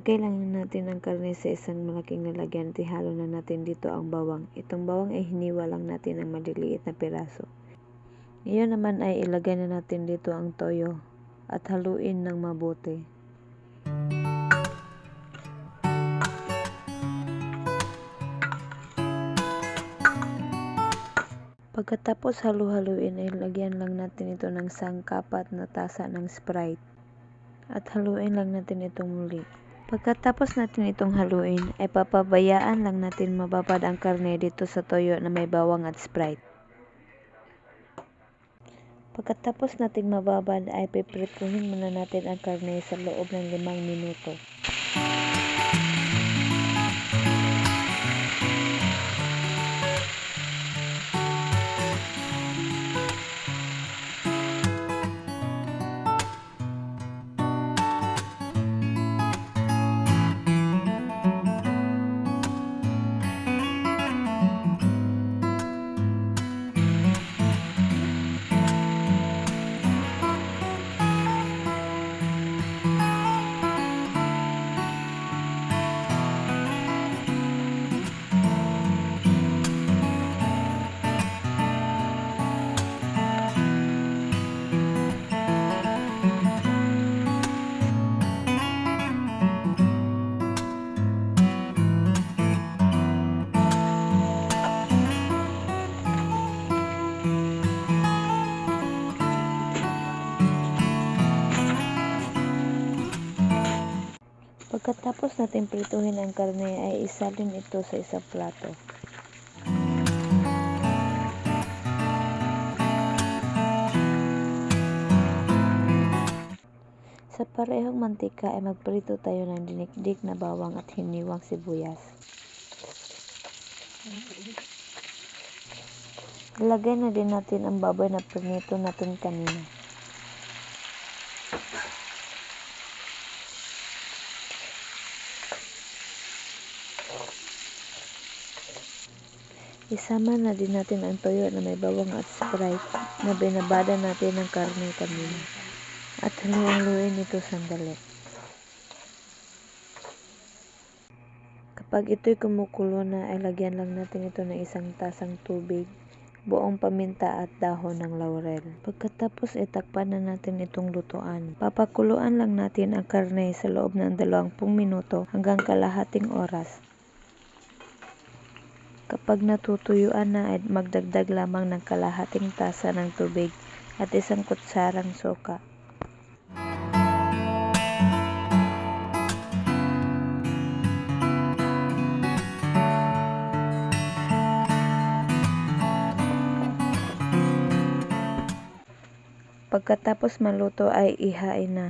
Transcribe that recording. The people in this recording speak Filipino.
Ilagay lang natin ang karne sa isang malaking lalagyan at ihalo na natin dito ang bawang. Itong bawang ay hiniwa lang natin ng maliliit na piraso. Ngayon naman ay ilagay na natin dito ang toyo at haluin ng mabuti. Pagkatapos halu-haluin ay lagyan lang natin ito ng sangkapat na tasa ng Sprite at haluin lang natin itong muli. Pagkatapos natin itong haluin ay papabayaan lang natin mababad ang karne dito sa toyo na may bawang at Sprite. Pagkatapos nating mababad ay piprituhin muna natin ang karne sa loob ng 5 minuto. Pagkatapos natin prituhin ang karne ay isalin ito sa isang plato. Sa parehong mantika ay magprito tayo ng dinikdik na bawang at hiniwang sibuyas. Ilagay na din natin ang baboy na prinito natin kanina. Isama na din natin ang toyo na may bawang at Sprite na binabada natin ng karne kanina. At haluin ito sandali. Kapag ito'y kumukulo na ay lagyan lang natin ito ng 1 tasang tubig, buong paminta at dahon ng laurel. Pagkatapos itakpan na natin itong lutuan. Papakuluan lang natin ang karne sa loob ng 20 minuto hanggang kalahating oras. Kapag natutuyuan na ay magdagdag lamang ng kalahating tasa ng tubig at 1 kutsarang suka. Pagkatapos maluto ay ihain na.